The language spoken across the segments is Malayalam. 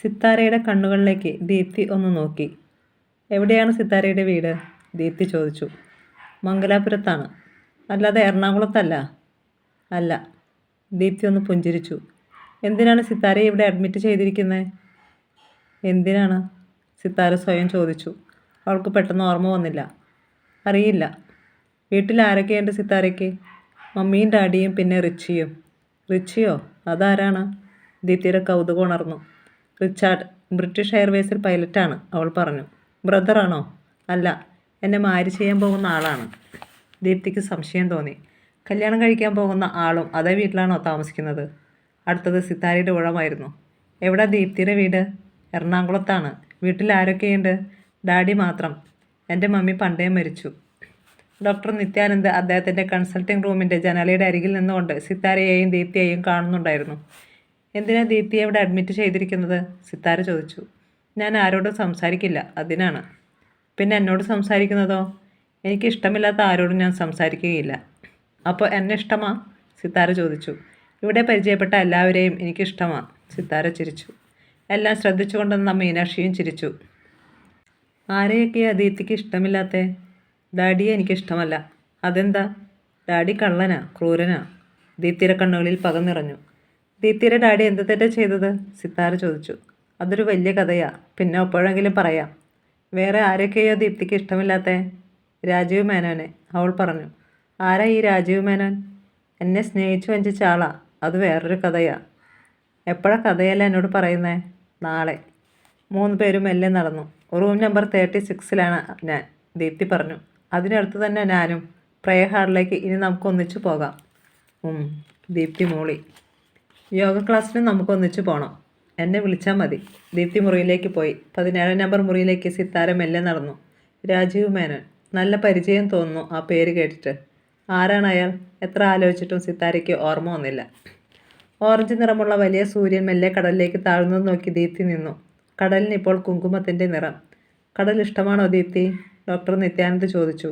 സിത്താരയുടെ കണ്ണുകളിലേക്ക് ദീപ്തി ഒന്ന് നോക്കി. എവിടെയാണ് സിത്താരയുടെ വീട്? ദീപ്തി ചോദിച്ചു. മംഗലാപുരത്താണ്. അല്ലാതെ എറണാകുളത്തല്ല. അല്ല. ദീപ്തി ഒന്ന് പുഞ്ചിരിച്ചു. എന്തിനാണ് സിത്താരയെ ഇവിടെ അഡ്മിറ്റ് ചെയ്തിരിക്കുന്നത്? എന്തിനാണ്? സിത്താര സ്വയം ചോദിച്ചു. അവൾക്ക് പെട്ടെന്ന് ഓർമ്മ വന്നില്ല. അറിയില്ല. വീട്ടിൽ ആരൊക്കെയുണ്ട് സിത്താരയ്ക്ക്? മമ്മിയും ഡാഡിയും പിന്നെ റിച്ചിയും. റിച്ചിയോ? അതാരാണ്? ദീപ്തിയുടെ കൗതുകം ഉണർന്നു. റിച്ചാർഡ്, ബ്രിട്ടീഷ് എയർവേസിൽ പൈലറ്റാണ്, അവൾ പറഞ്ഞു. ബ്രദറാണോ? അല്ല, എന്നെ മാരി ചെയ്യാൻ പോകുന്ന ആളാണ്. ദീപ്തിക്ക് സംശയം തോന്നി. കല്യാണം കഴിക്കാൻ പോകുന്ന ആളും അതേ വീട്ടിലാണോ താമസിക്കുന്നത്? അടുത്തത് സിത്താരയുടെ ഊഴമായിരുന്നു. എവിടെ ദീപ്തിയുടെ വീട്? എറണാകുളത്താണ്. വീട്ടിൽ ആരൊക്കെയുണ്ട്? ഡാഡി മാത്രം. എൻ്റെ മമ്മി പണ്ടേ മരിച്ചു. ഡോക്ടർ നിത്യാനന്ദ് അദ്ദേഹത്തിൻ്റെ കൺസൾട്ടിംഗ് റൂമിൻ്റെ ജനാലയുടെ അരികിൽ നിന്നുകൊണ്ട് സിത്താരയെയും ദീപ്തിയെയും കാണുന്നുണ്ടായിരുന്നു. എന്തിനാ ദീപ്തിയെ ഇവിടെ അഡ്മിറ്റ് ചെയ്തിരിക്കുന്നത്? സിത്താര ചോദിച്ചു. ഞാൻ ആരോടും സംസാരിക്കില്ല, അതിനാണ്. പിന്നെ എന്നോട് സംസാരിക്കുന്നതോ? എനിക്കിഷ്ടമില്ലാത്ത ആരോടും ഞാൻ സംസാരിക്കുകയില്ല. അപ്പോൾ എന്നെ ഇഷ്ടമാ? സിത്താര ചോദിച്ചു. ഇവിടെ പരിചയപ്പെട്ട എല്ലാവരെയും എനിക്കിഷ്ടമാ. സിത്താര ചിരിച്ചു. എല്ലാം ശ്രദ്ധിച്ചുകൊണ്ടെന്ന മീനാക്ഷിയും ചിരിച്ചു. ആരെയൊക്കെയാ ദീപ്തിക്ക് ഇഷ്ടമില്ലാത്തേ? ഡാഡിയെ എനിക്കിഷ്ടമല്ല. അതെന്താ? ഡാഡി കള്ളനാ, ക്രൂരനാ. ദീപ്തിയുടെ കണ്ണുകളിൽ പക നിറഞ്ഞു. ദീപ്തിയുടെ ഡാഡി എന്ത് തെറ്റാ ചെയ്തത്? സിത്താര ചോദിച്ചു. അതൊരു വലിയ കഥയാ, പിന്നെ എപ്പോഴെങ്കിലും പറയാം. വേറെ ആരൊക്കെയോ ദീപ്തിക്ക് ഇഷ്ടമില്ലാത്തേ? രാജീവ് മേനോനെ, അവൾ പറഞ്ഞു. ആരാ ഈ രാജീവ് മേനോൻ? എന്നെ സ്നേഹിച്ചു വഞ്ചിച്ച ആളാ. അത് വേറൊരു കഥയാ. എപ്പോഴാ കഥയല്ല എന്നോട് പറയുന്നേ? നാളെ. 3 പേരും മെല്ലെ നടന്നു. റൂം നമ്പർ 36-ലാണ് ഞാൻ, ദീപ്തി പറഞ്ഞു. അതിനടുത്ത് തന്നെ ഞാനും. പ്രയർ ഹാളിലേക്ക് ഇനി നമുക്ക് ഒന്നിച്ചു പോകാം. ദീപ്തി മൂളി. യോഗ ക്ലാസ്സിന് നമുക്ക് ഒന്നിച്ചു പോകണം. എന്നെ വിളിച്ചാൽ മതി. ദീപ്തി മുറിയിലേക്ക് പോയി. 17 നമ്പർ മുറിയിലേക്ക് സിത്താര മെല്ലെ നടന്നു. രാജീവ് മേനോൻ. നല്ല പരിചയം തോന്നുന്നു ആ പേര് കേട്ടിട്ട്. ആരാണ് അയാൾ? എത്ര ആലോചിച്ചിട്ടും സിത്താരയ്ക്ക് ഓർമ്മ വന്നില്ല. ഓറഞ്ച് നിറമുള്ള വലിയ സൂര്യൻ മെല്ലെ കടലിലേക്ക് താഴ്ന്നത് നോക്കി ദീപ്തി നിന്നു. കടലിന് ഇപ്പോൾ കുങ്കുമത്തിൻ്റെ നിറം. കടൽ ഇഷ്ടമാണോ ദീപ്തി? ഡോക്ടർ നിത്യാനന്ദ് ചോദിച്ചു.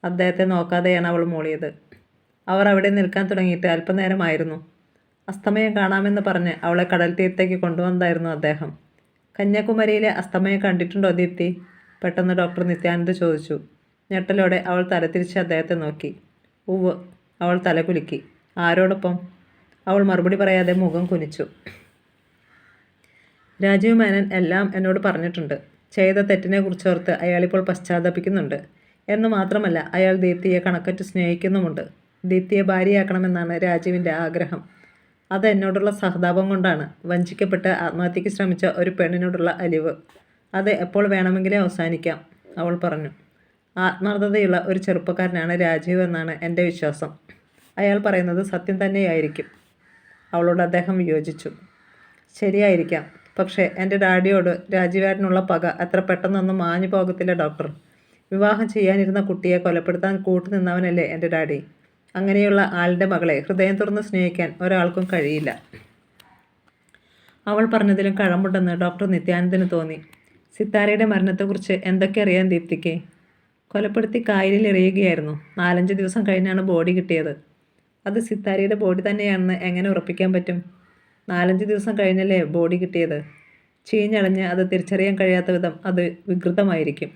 അദ്ദേഹത്തെ നോക്കാതെയാണ് അവൾ മൂളിയത്. അവർ അവിടെ നിൽക്കാൻ തുടങ്ങിയിട്ട് അല്പനേരമായിരുന്നു. അസ്തമയം കാണാമെന്ന് പറഞ്ഞ് അവളെ കടൽ തീരത്തേക്ക് കൊണ്ടുവന്നതായിരുന്നു അദ്ദേഹം. കന്യാകുമാരിയിലെ അസ്തമയം കണ്ടിട്ടുണ്ടോ ദീപ്തി? പെട്ടെന്ന് ഡോക്ടർ നിത്യാനന്ദ് ചോദിച്ചു. ഞെട്ടലോടെ അവൾ തലതിരിച്ച് അദ്ദേഹത്തെ നോക്കി. ഉവ്വ്, അവൾ തലകുലുക്കി. ആരോടൊപ്പം? അവൾ മറുപടി പറയാതെ മുഖം കുനിച്ചു. രാജീവ് മേനൻ എല്ലാം എന്നോട് പറഞ്ഞിട്ടുണ്ട്. ചെയ്ത തെറ്റിനെക്കുറിച്ചോർത്ത് അയാളിപ്പോൾ പശ്ചാത്തപിക്കുന്നുണ്ട്. എന്നു മാത്രമല്ല, അയാൾ ദീപ്തിയെ കണക്കറ്റ് സ്നേഹിക്കുന്നുമുണ്ട്. ദീപ്തിയെ ഭാര്യയാക്കണമെന്നാണ് രാജീവിൻ്റെ ആഗ്രഹം. അത് എന്നോടുള്ള സഹതാപം കൊണ്ടാണ്. വഞ്ചിക്കപ്പെട്ട് ആത്മഹത്യയ്ക്ക് ശ്രമിച്ച ഒരു പെണ്ണിനോടുള്ള അലിവ്. അത് എപ്പോൾ വേണമെങ്കിലും അവസാനിക്കാം, അവൾ പറഞ്ഞു. ആത്മാർത്ഥതയുള്ള ഒരു ചെറുപ്പക്കാരനാണ് രാജീവ് എന്നാണ് എൻ്റെ വിശ്വാസം. അയാൾ പറയുന്നത് സത്യം തന്നെയായിരിക്കും. അവളോട് അദ്ദേഹം വിയോജിച്ചു. ശരിയായിരിക്കാം. പക്ഷേ എൻ്റെ ഡാഡിയോട് രാജീവേട്ടനുള്ള പക അത്ര പെട്ടെന്നൊന്നും മാഞ്ഞു പോകത്തില്ല ഡോക്ടർ. വിവാഹം ചെയ്യാനിരുന്ന കുട്ടിയെ കൊലപ്പെടുത്താൻ കൂട്ടുനിന്നവനല്ലേ എൻ്റെ ഡാഡി. അങ്ങനെയുള്ള ആളുടെ മകളെ ഹൃദയം തുറന്ന് സ്നേഹിക്കാൻ ഒരാൾക്കും കഴിയില്ല. അവൾ പറഞ്ഞതിലും കഴമ്പുണ്ടെന്ന് ഡോക്ടർ നിത്യാനന്ദന് തോന്നി. സിത്താരയുടെ മരണത്തെക്കുറിച്ച് എന്തൊക്കെ അറിയാൻ ദീപ്തിക്ക്? കൊലപ്പെടുത്തി കായലിൽ എറിയുകയായിരുന്നു. 4-5 ദിവസം കഴിഞ്ഞാണ് ബോഡി കിട്ടിയത്. അത് സിത്താരയുടെ ബോഡി തന്നെയാണെന്ന് എങ്ങനെ ഉറപ്പിക്കാൻ പറ്റും? 4-5 ദിവസം കഴിഞ്ഞല്ലേ ബോഡി കിട്ടിയത്. ചീഞ്ഞളഞ്ഞ് അത് തിരിച്ചറിയാൻ കഴിയാത്ത വിധം അത് വികൃതമായിരിക്കും.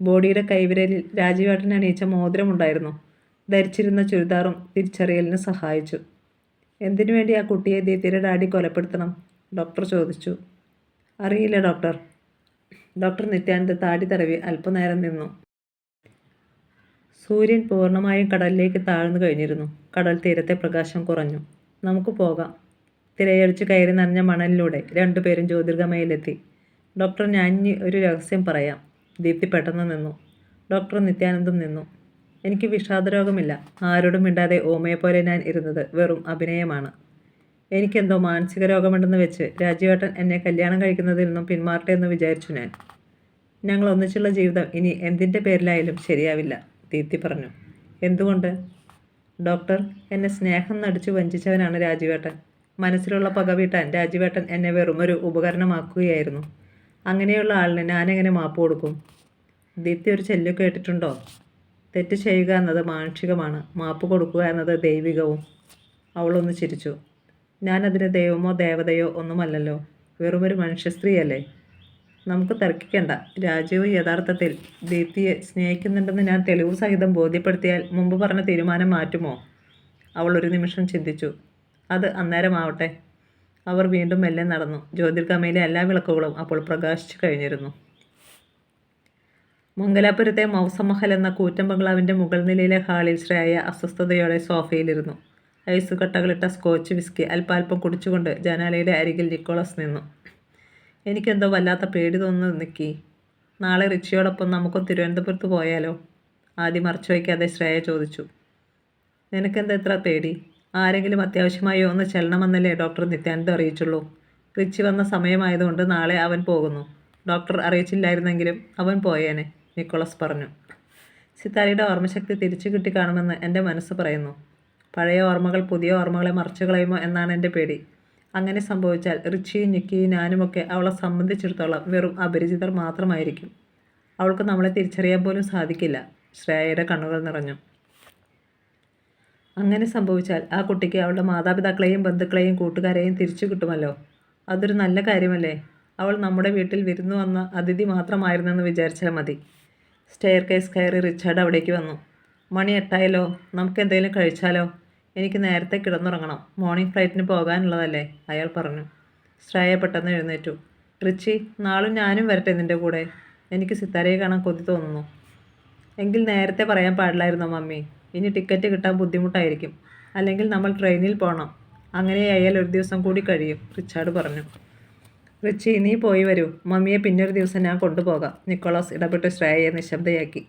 ബോഡിയുടെ കൈവിരലിൽ രാജീവേട്ടൻ അണിയിച്ച മോതിരമുണ്ടായിരുന്നു. ധരിച്ചിരുന്ന ചുരിദാറും തിരിച്ചറിയലിന് സഹായിച്ചു. എന്തിനു വേണ്ടി ആ കുട്ടിയെ ദീപ്തിയുടെ ഡാഡി കൊലപ്പെടുത്തണം? ഡോക്ടർ ചോദിച്ചു. അറിയില്ല ഡോക്ടർ. ഡോക്ടർ നിത്യാനന്ദ് താടി തടവി അല്പനേരം നിന്നു. സൂര്യൻ പൂർണ്ണമായും കടലിലേക്ക് താഴ്ന്നു കഴിഞ്ഞിരുന്നു. കടൽ തീരത്തെ പ്രകാശം കുറഞ്ഞു. നമുക്ക് പോകാം. തിരയടിച്ച് കയറി നനഞ്ഞ മണലിലൂടെ 2 പേരും ജ്യോതിർഗമയിലെത്തി. ഡോക്ടർ, ഞാൻ ഇനി ഒരു രഹസ്യം പറയാം. ദീപ്തി പെട്ടെന്ന് നിന്നു. ഡോക്ടർ നിത്യാനന്ദും നിന്നു. എനിക്ക് വിഷാദരോഗമില്ല. ആരോടും മിണ്ടാതെ ഓമയെപ്പോലെ ഞാൻ ഇരുന്നത് വെറും അഭിനയമാണ്. എനിക്കെന്തോ മാനസിക രോഗമുണ്ടെന്ന് വെച്ച് രാജീവേട്ടൻ എന്നെ കല്യാണം കഴിക്കുന്നതിൽ നിന്നും പിന്മാറട്ടെ എന്ന് വിചാരിച്ചു ഞാൻ. ഞങ്ങൾ ഒന്നിച്ചുള്ള ജീവിതം ഇനി എന്തിൻ്റെ പേരിലായാലും ശരിയാവില്ല, ദീപ്തി പറഞ്ഞു. എന്തുകൊണ്ട്? ഡോക്ടർ, എന്നെ സ്നേഹം നടിച്ചു വഞ്ചിച്ചവനാണ് രാജീവേട്ടൻ. മനസ്സിലുള്ള പക വീട്ടാൻ രാജീവേട്ടൻ എന്നെ വെറുമൊരു ഉപകരണമാക്കുകയായിരുന്നു. അങ്ങനെയുള്ള ആളിന് ഞാനെങ്ങനെ മാപ്പ് കൊടുക്കും? ദീപ്തി ഒരു ചൊല്ല് കേട്ടിട്ടുണ്ടോ? തെറ്റ് ചെയ്യുക എന്നത് മാനുഷികമാണ്, മാപ്പ് കൊടുക്കുക എന്നത് ദൈവികവും. അവളൊന്ന് ചിരിച്ചു. ഞാനതിന് ദൈവമോ ദേവതയോ ഒന്നുമല്ലല്ലോ. വെറുമൊരു മനുഷ്യ സ്ത്രീയല്ലേ. നമുക്ക് തർക്കിക്കണ്ട. രാജീവ് യഥാർത്ഥത്തിൽ ദീപ്തിയെ സ്നേഹിക്കുന്നുണ്ടെന്ന് ഞാൻ തെളിവ് സഹിതം ബോധ്യപ്പെടുത്തിയാൽ മുമ്പ് പറഞ്ഞ തീരുമാനം മാറ്റുമോ? അവൾ ഒരു നിമിഷം ചിന്തിച്ചു. അത് അന്നേരമാവട്ടെ. അവർ വീണ്ടും മെല്ലെ നടന്നു. ജ്യോതിർഗമയിലെ എല്ലാ വിളക്കുകളും അപ്പോൾ പ്രകാശിച്ചു കഴിഞ്ഞിരുന്നു. മംഗലാപുരത്തെ മൗസമഹൽ എന്ന കൂറ്റൻ ബംഗ്ലാവിൻ്റെ മുകൾ നിലയിലെ ഹാളിൽ ശ്രേയ അസ്വസ്ഥതയോടെ സോഫയിലിരുന്നു. ഐസുകട്ടകളിട്ട സ്കോച്ച് വിസ്കി അല്പാൽപ്പം കുടിച്ചുകൊണ്ട് ജനാലയുടെ അരികിൽ നിക്കോളസ് നിന്നു. എനിക്കെന്തോ വല്ലാത്ത പേടി തോന്നുന്നു നിക്കി. നാളെ റിച്ചിയോടൊപ്പം നമുക്കും തിരുവനന്തപുരത്ത് പോയാലോ? ആദ്യം മറച്ചു വയ്ക്കാതെ ശ്രേയ ചോദിച്ചു. നിനക്കെന്താ ഇത്ര പേടി? ആരെങ്കിലും അത്യാവശ്യമായി ഒന്ന് ചെല്ലണമെന്നല്ലേ ഡോക്ടർ നിത്യാനന്ദ അറിയിച്ചുള്ളൂ. റിച്ചി വന്ന സമയമായതുകൊണ്ട് നാളെ അവൻ പോകുന്നു. ഡോക്ടർ അറിയിച്ചില്ലായിരുന്നെങ്കിലും അവൻ പോയേനെ, നിക്കോളസ് പറഞ്ഞു. സിത്താരയുടെ ഓർമ്മശക്തി തിരിച്ചു കിട്ടി കാണുമെന്ന് എൻ്റെ മനസ്സ് പറയുന്നു. പഴയ ഓർമ്മകൾ പുതിയ ഓർമ്മകളെ മറച്ചു കളയുമോ എന്നാണ് എൻ്റെ പേടി. അങ്ങനെ സംഭവിച്ചാൽ റിച്ചിയും നിക്കിയും ഞാനുമൊക്കെ അവളെ സംബന്ധിച്ചിടത്തോളം വെറും അപരിചിതർ മാത്രമായിരിക്കും. അവൾക്ക് നമ്മളെ തിരിച്ചറിയാൻ പോലും സാധിക്കില്ല. ശ്രേയയുടെ കണ്ണുകൾ നിറഞ്ഞു. അങ്ങനെ സംഭവിച്ചാൽ ആ കുട്ടിക്ക് അവളുടെ മാതാപിതാക്കളെയും ബന്ധുക്കളെയും കൂട്ടുകാരെയും തിരിച്ചു കിട്ടുമല്ലോ. അതൊരു നല്ല കാര്യമല്ലേ. അവൾ നമ്മുടെ വീട്ടിൽ വിരുന്നു വന്ന അതിഥി മാത്രമായിരുന്നെന്ന് വിചാരിച്ചാൽ മതി. സ്റ്റെയർ കേസ് കയറി റിച്ചാർഡ് അവിടേക്ക് വന്നു. മണി 8 നമുക്ക് എന്തെങ്കിലും കഴിച്ചാലോ? എനിക്ക് നേരത്തെ കിടന്നുറങ്ങണം. മോർണിംഗ് ഫ്ലൈറ്റിന് പോകാനുള്ളതല്ലേ, അയാൾ പറഞ്ഞു. ശ്രേയ പെട്ടെന്ന് എഴുന്നേറ്റു. റിച്ചി, നാളും ഞാനും വരട്ടെ നിൻ്റെ കൂടെ. എനിക്ക് സിത്താരയെ കാണാൻ കൊതി തോന്നുന്നു. എങ്കിൽ നേരത്തെ പറയാൻ പാടില്ലായിരുന്നോ മമ്മി? ഇനി ടിക്കറ്റ് കിട്ടാൻ ബുദ്ധിമുട്ടായിരിക്കും. അല്ലെങ്കിൽ നമ്മൾ ട്രെയിനിൽ പോകണം. അങ്ങനെയായാൽ ഒരു ദിവസം കൂടി കഴിയും, റിച്ചാർഡ് പറഞ്ഞു. റിച്ചി, നീ പോയി വരൂ. മമ്മിയെ പിന്നൊരു ദിവസം ഞാൻ കൊണ്ടുപോകാം, നിക്കോളാസ് ഇടപെട്ട് ശ്രേയയെ നിശബ്ദയാക്കി.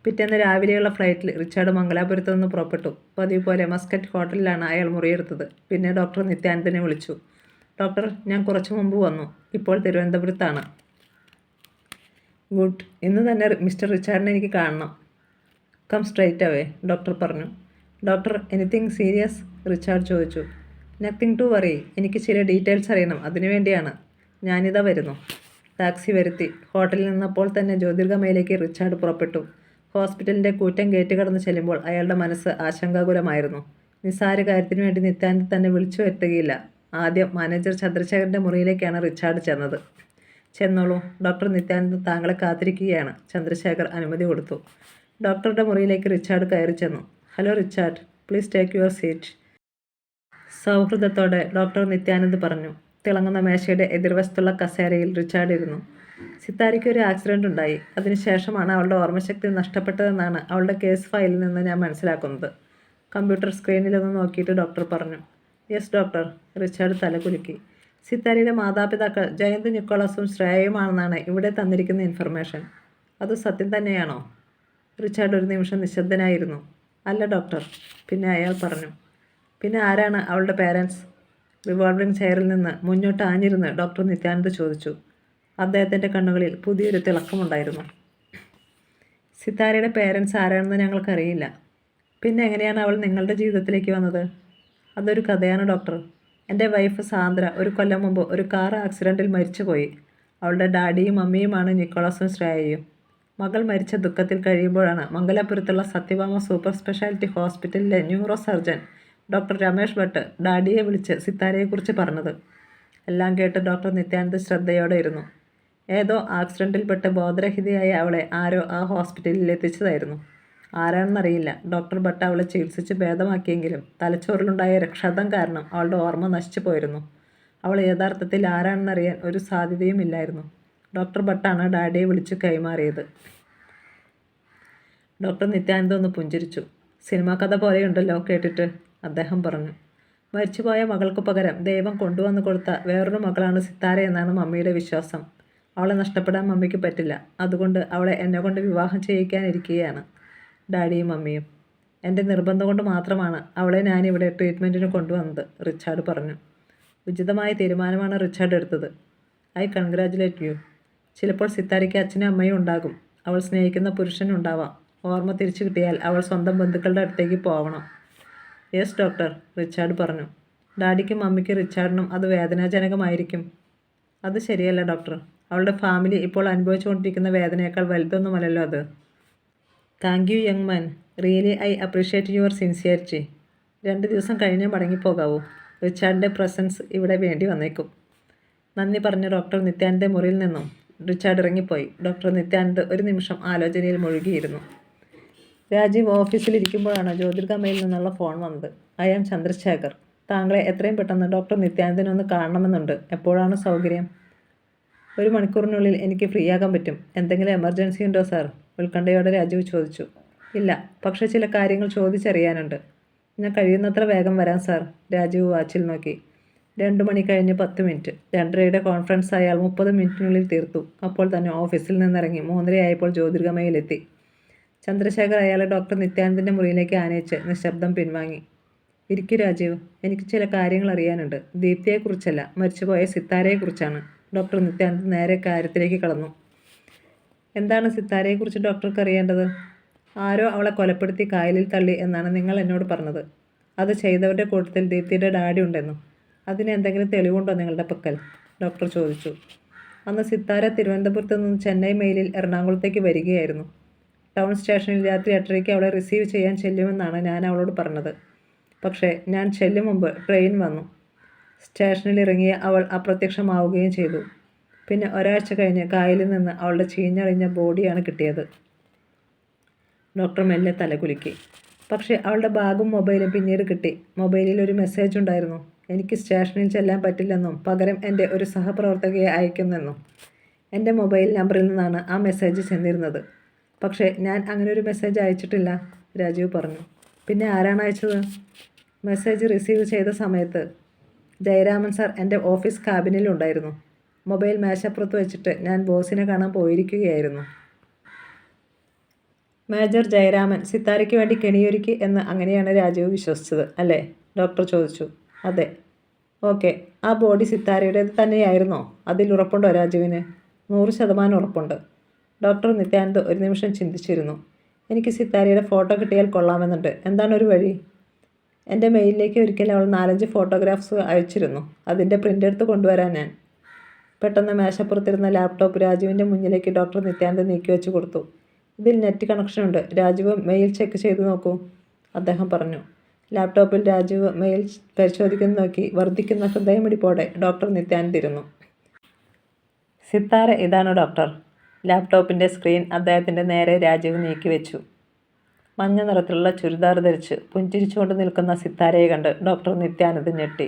പിറ്റേന്ന് രാവിലെയുള്ള ഫ്ലൈറ്റിൽ റിച്ചാർഡ് മംഗലാപുരത്ത് നിന്ന് പുറപ്പെട്ടു. പതിവ് പോലെ മസ്കറ്റ് ഹോട്ടലിലാണ് അയാൾ മുറിയെടുത്തത്. പിന്നെ ഡോക്ടർ നിത്യാനന്ദനെ വിളിച്ചു. ഡോക്ടർ, ഞാൻ കുറച്ചു മുമ്പ് വന്നു. ഇപ്പോൾ തിരുവനന്തപുരത്താണ്. ഗുഡ്. ഇന്ന് തന്നെ മിസ്റ്റർ റിച്ചാർഡിനെ എനിക്ക് കാണണം. കം സ്ട്രൈറ്റ് അവേ, ഡോക്ടർ പറഞ്ഞു. Doctor, anything serious? റിച്ചാർഡ് ചോദിച്ചു. Nothing to worry. എനിക്ക് ചില ഡീറ്റെയിൽസ് അറിയണം. അതിനുവേണ്ടിയാണ്. ഞാനിതാ വരുന്നു. ടാക്സി വരുത്തി. ഹോട്ടലിൽ നിന്നപ്പോൾ തന്നെ ജ്യോതിർഗമയിലേക്ക് റിച്ചാർഡ് പുറപ്പെട്ടു. ഹോസ്പിറ്റലിൻ്റെ കൂറ്റൻ ഗേറ്റ് കടന്ന് ചെല്ലുമ്പോൾ അയാളുടെ മനസ്സ് ആശങ്കാകുലമായിരുന്നു. നിസ്സാര കാര്യത്തിനു വേണ്ടി നിത്യാനന്ദ തന്നെ വിളിച്ചു വരുത്തുകയില്ല. ആദ്യം മാനേജർ ചന്ദ്രശേഖരൻ്റെ മുറിയിലേക്കാണ് റിച്ചാർഡ് ചെന്നത്. ചെന്നോളൂ, ഡോക്ടർ നിത്യാനന്ദ താങ്കളെ കാത്തിരിക്കുകയാണ്, ചന്ദ്രശേഖർ അനുമതി കൊടുത്തു. ഡോക്ടറുടെ മുറിയിലേക്ക് റിച്ചാർഡ് കയറി ചെന്നു. Hello Richard, please take your seat, സൗഹൃദത്തോടെ ഡോക്ടർ നിത്യാനന്ദ് പറഞ്ഞു. തിളങ്ങുന്ന മേശയുടെ എതിർവശത്തുള്ള കസേരയിൽ റിച്ചാർഡ് ഇരുന്നു. സിത്താരയ്ക്ക് ഒരു ആക്സിഡൻ്റ് ഉണ്ടായി. അതിനുശേഷമാണ് അവളുടെ ഓർമ്മശക്തി നഷ്ടപ്പെട്ടതെന്നാണ് അവളുടെ കേസ് ഫയലിൽ നിന്ന് ഞാൻ മനസ്സിലാക്കുന്നത്. കമ്പ്യൂട്ടർ സ്ക്രീനിലൊന്ന് നോക്കിയിട്ട് ഡോക്ടർ പറഞ്ഞു. യെസ് ഡോക്ടർ, റിച്ചാർഡ് തലകുലുക്കി. സിത്താരയുടെ മാതാപിതാക്കൾ ജയന്ത് നിക്കോളസും ശ്രേയയുമാണെന്നാണ് ഇവിടെ തന്നിരിക്കുന്ന ഇൻഫർമേഷൻ. അത് സത്യം തന്നെയാണോ? റിച്ചാർഡ് ഒരു നിമിഷം നിശബ്ദനായിരുന്നു. അല്ല ഡോക്ടർ. പിന്നെ അയാൾ പറഞ്ഞു. പിന്നെ ആരാണ് അവളുടെ പേരൻസ്? റിവോൾവിംഗ് ചെയറിൽ നിന്ന് മുന്നോട്ട് ആഞ്ഞിരുന്ന് ഡോക്ടർ നിത്യാനന്ദ ചോദിച്ചു. അദ്ദേഹത്തിൻ്റെ കണ്ണുകളിൽ പുതിയൊരു തിളക്കമുണ്ടായിരുന്നു. സിത്താരയുടെ പേരൻസ് ആരാണെന്ന് ഞങ്ങൾക്കറിയില്ല. പിന്നെ എങ്ങനെയാണ് അവൾ നിങ്ങളുടെ ജീവിതത്തിലേക്ക് വന്നത്? അതൊരു കഥയാണ് ഡോക്ടർ. എൻ്റെ വൈഫ് സാന്ദ്ര ഒരു കൊല്ലം മുമ്പ് ഒരു കാർ ആക്സിഡൻറ്റിൽ മരിച്ചുപോയി. അവളുടെ ഡാഡിയും മമ്മിയുമാണ് നിക്കോളസും ശ്രേയയും. മകൾ മരിച്ച ദുഃഖത്തിൽ കഴിയുമ്പോഴാണ് മംഗലാപുരത്തുള്ള സത്യഭാമ സൂപ്പർ സ്പെഷ്യാലിറ്റി ഹോസ്പിറ്റലിലെ neuro surgeon doctor Ramesh Bhat ഡാഡിയെ വിളിച്ച് സിത്താരയെക്കുറിച്ച് പറഞ്ഞത്. എല്ലാം കേട്ട് ഡോക്ടർ നിത്യാനന്ദ ശ്രദ്ധയോടെ ഇരുന്നു. ഏതോ ആക്സിഡൻറ്റിൽപ്പെട്ട് ബോധരഹിതയായ അവളെ ആരോ ആ ഹോസ്പിറ്റലിൽ എത്തിച്ചതായിരുന്നു. ആരാണെന്നറിയില്ല. ഡോക്ടർ ഭട്ട് അവളെ ചികിത്സിച്ച് ഭേദമാക്കിയെങ്കിലും തലച്ചോറിലുണ്ടായ രക്ഷാതം കാരണം അവളുടെ ഓർമ്മ നശിച്ചു പോയിരുന്നു. അവൾ യഥാർത്ഥത്തിൽ ആരാണെന്നറിയാൻ ഒരു സാധ്യതയുമില്ലായിരുന്നു. ഡോക്ടർ ഭട്ടാണ് ഡാഡിയെ വിളിച്ച് കൈമാറിയത്. ഡോക്ടർ നിത്യാനന്ദ ഒന്ന് പുഞ്ചിരിച്ചു. സിനിമാ കഥ പോലെയുണ്ടല്ലോ കേട്ടിട്ട്, അദ്ദേഹം പറഞ്ഞു. മരിച്ചുപോയ മകൾക്ക് പകരം ദൈവം കൊണ്ടുവന്നു കൊടുത്ത വേറൊരു മകളാണ് സിത്താര എന്നാണ് മമ്മിയുടെ വിശ്വാസം. അവളെ നഷ്ടപ്പെടാൻ മമ്മിക്ക് പറ്റില്ല. അതുകൊണ്ട് അവളെ എന്നെക്കൊണ്ട് വിവാഹം ചെയ്യിക്കാനിരിക്കുകയാണ് ഡാഡിയും മമ്മിയും. എൻ്റെ നിർബന്ധം കൊണ്ട് മാത്രമാണ് അവളെ ഞാനിവിടെ ട്രീറ്റ്മെൻറ്റിന് കൊണ്ടുവന്നത്, റിച്ചാർഡ് പറഞ്ഞു. ഉചിതമായ തീരുമാനമാണ് റിച്ചാർഡ് എടുത്തത്. I congratulate you. ചിലപ്പോൾ സിത്താരയ്ക്ക് അച്ഛനും അമ്മയും ഉണ്ടാകും. അവൾ സ്നേഹിക്കുന്ന പുരുഷനുണ്ടാവാം. ഓർമ്മ തിരിച്ചു കിട്ടിയാൽ അവൾ സ്വന്തം ബന്ധുക്കളുടെ അടുത്തേക്ക് പോവണം. യെസ് ഡോക്ടർ, റിച്ചാർഡ് പറഞ്ഞു. ഡാഡിക്കും മമ്മിക്കും റിച്ചാർഡിനും അത് വേദനാജനകമായിരിക്കും. അത് ശരിയല്ല ഡോക്ടർ. അവളുടെ ഫാമിലി ഇപ്പോൾ അനുഭവിച്ചുകൊണ്ടിരിക്കുന്ന വേദനയേക്കാൾ വലുതൊന്നുമല്ലല്ലോ അത്. Thank you young man. Really I appreciate your sincerity. 2 ദിവസം കഴിഞ്ഞേ മടങ്ങിപ്പോകാവൂ. റിച്ചാർഡിൻ്റെ പ്രസൻസ് ഇവിടെ വേണ്ടി വന്നേക്കും. നന്ദി പറഞ്ഞ് ഡോക്ടർ നിത്യാനന്ദൻ്റെ മുറിയിൽ നിന്നും റിച്ചാർഡ് ഇറങ്ങിപ്പോയി. ഡോക്ടർ നിത്യാനന്ദ് ഒരു നിമിഷം ആലോചനയിൽ മുഴുകിയിരുന്നു. രാജീവ് ഓഫീസിലിരിക്കുമ്പോഴാണ് ജ്യോതിർഗമയിൽ നിന്നുള്ള ഫോൺ വന്നത്. I am Chandrasekhar. താങ്കളെ എത്രയും പെട്ടെന്ന് ഡോക്ടർ നിത്യാനന്ദനെ ഒന്ന് കാണണമെന്നുണ്ട്. എപ്പോഴാണ് സൗകര്യം? 1 മണിക്കൂറിനുള്ളിൽ എനിക്ക് ഫ്രീ ആകാൻ പറ്റും. എന്തെങ്കിലും എമർജൻസി ഉണ്ടോ സാർ? ഉത്കണ്ഠയോടെ രാജീവ് ചോദിച്ചു. ഇല്ല, പക്ഷേ ചില കാര്യങ്ങൾ ചോദിച്ചറിയാനുണ്ട്. ഞാൻ കഴിയുന്നത്ര വേഗം വരാം സാർ. രാജീവ് വാച്ചിൽ നോക്കി. 2 മണി കഴിഞ്ഞ് 10 മിനിറ്റ്. 2:30യുടെ കോൺഫറൻസ് അയാൾ 30 മിനിറ്റിനുള്ളിൽ തീർത്തു. അപ്പോൾ തന്നെ ഓഫീസിൽ നിന്നിറങ്ങി 3:30 ജ്യോതിർഗമയിലെത്തി. ചന്ദ്രശേഖർ അയാളെ ഡോക്ടർ നിത്യാനന്ദൻ്റെ മുറിയിലേക്ക് ആനയിച്ച് നിശബ്ദം പിൻവാങ്ങി. ഇരിക്കൂ രാജീവ്, എനിക്ക് ചില കാര്യങ്ങൾ അറിയാനുണ്ട്. ദീപ്തിയെക്കുറിച്ചല്ല, മരിച്ചുപോയ സിത്താരയെക്കുറിച്ചാണ്. ഡോക്ടർ നിത്യാനന്ദൻ നേരെ കാര്യത്തിലേക്ക് കടന്നു. എന്താണ് സിത്താരയെക്കുറിച്ച് ഡോക്ടർക്ക് അറിയേണ്ടത്? ആരോ അവളെ കൊലപ്പെടുത്തി കായലിൽ തള്ളി എന്നാണ് നിങ്ങൾ എന്നോട് പറഞ്ഞത്. അത് ചെയ്തവരുടെ കൂട്ടത്തിൽ ദീപ്തിയുടെ ഡാഡി ഉണ്ടെന്നും. അതിന് എന്തെങ്കിലും തെളിവുണ്ടോ നിങ്ങളുടെ പക്കൽ? ഡോക്ടർ ചോദിച്ചു. അന്ന് സിത്താര തിരുവനന്തപുരത്ത് നിന്ന് ചെന്നൈ മെയിലിൽ എറണാകുളത്തേക്ക് വരികയായിരുന്നു. ടൗൺ സ്റ്റേഷനിൽ രാത്രി 8:30 അവളെ റിസീവ് ചെയ്യാൻ ചെല്ലുമെന്നാണ് ഞാൻ അവളോട് പറഞ്ഞത്. പക്ഷേ ഞാൻ ചെല്ലും മുമ്പ് ട്രെയിൻ വന്നു. സ്റ്റേഷനിൽ ഇറങ്ങിയ അവൾ അപ്രത്യക്ഷമാവുകയും ചെയ്തു. പിന്നെ ഒരാഴ്ച കഴിഞ്ഞ് കായലിൽ നിന്ന് അവളുടെ ചീഞ്ഞളിഞ്ഞ ബോഡിയാണ് കിട്ടിയത്. ഡോക്ടർ മെല്ലെ തലകുലുക്കി. പക്ഷേ അവളുടെ ബാഗും മൊബൈലും പിന്നീട് കിട്ടി. മൊബൈലിൽ ഒരു മെസ്സേജ് ഉണ്ടായിരുന്നു. എനിക്ക് സ്റ്റേഷനിൽ ചെല്ലാൻ പറ്റില്ലെന്നും പകരം എൻ്റെ ഒരു സഹപ്രവർത്തകയെ അയക്കുമെന്നും. എൻ്റെ മൊബൈൽ നമ്പറിൽ നിന്നാണ് ആ മെസ്സേജ് ചെന്നിരുന്നത്. പക്ഷേ ഞാൻ അങ്ങനെ ഒരു മെസ്സേജ് അയച്ചിട്ടില്ല, രാജീവ് പറഞ്ഞു. പിന്നെ ആരാണ് അയച്ചത്? മെസ്സേജ് റിസീവ് ചെയ്ത സമയത്ത് ജയരാമൻ സാർ എൻ്റെ ഓഫീസ് ക്യാബിനിലുണ്ടായിരുന്നു. മൊബൈൽ മേശപ്പുറത്ത് വെച്ചിട്ട് ഞാൻ ബോസിനെ കാണാൻ പോയിരിക്കുകയായിരുന്നു. മേജർ ജയരാമൻ സിത്താരയ്ക്ക് വേണ്ടി കെണിയൊരുക്കി എന്ന് അങ്ങനെയാണ് രാജീവ് വിശ്വസിച്ചത്, അല്ലേ? ഡോക്ടർ ചോദിച്ചു. അതെ. ഓക്കെ, ആ ബോഡി സിത്താരയുടേത് തന്നെയായിരുന്നോ? അതിൽ ഉറപ്പുണ്ടോ രാജുവിന്? 100% ഉറപ്പുണ്ട്. ഡോക്ടർ നിത്യാനന്ദ് ഒരു നിമിഷം ചിന്തിച്ചിരുന്നു. എനിക്ക് സിത്താരയുടെ ഫോട്ടോ കിട്ടിയാൽ കൊള്ളാമെന്നുണ്ട്. എന്താണ് ഒരു വഴി? എൻ്റെ മെയിലിലേക്ക് ഒരിക്കൽ അവൾ 4-5 ഫോട്ടോഗ്രാഫ്സ് അയച്ചിരുന്നു. അതിൻ്റെ പ്രിൻ്റ് എടുത്ത് കൊണ്ടുവരാൻ ഞാൻ. പെട്ടെന്ന് മേശപ്പുറത്തിരുന്ന ലാപ്ടോപ്പ് രാജുവിൻ്റെ മുന്നിലേക്ക് ഡോക്ടർ നിത്യാനന്ദ് നീക്കി വെച്ച് കൊടുത്തു. ഇതിൽ നെറ്റ് കണക്ഷനുണ്ട്. രാജീവ് മെയിൽ ചെക്ക് ചെയ്ത് നോക്കൂ, അദ്ദേഹം പറഞ്ഞു. ലാപ്ടോപ്പിൽ രാജീവ് മെയിൽ പരിശോധിക്കുന്ന നോക്കി വർദ്ധിക്കുന്ന ഹൃദയമിടിപ്പോടെ ഡോക്ടർ നിത്യാനന്ദ് ഇരുന്നു. സിത്താര ഇതാണ് ഡോക്ടർ. ലാപ്ടോപ്പിൻ്റെ സ്ക്രീൻ അദ്ദേഹത്തിൻ്റെ നേരെ രാജീവ് നീക്കി വെച്ചു. മഞ്ഞ നിറത്തിലുള്ള ചുരിദാർ ധരിച്ച് പുഞ്ചിരിച്ചുകൊണ്ട് നിൽക്കുന്ന സിത്താരയെ കണ്ട് ഡോക്ടർ നിത്യാനന്ദ് ഞെട്ടി.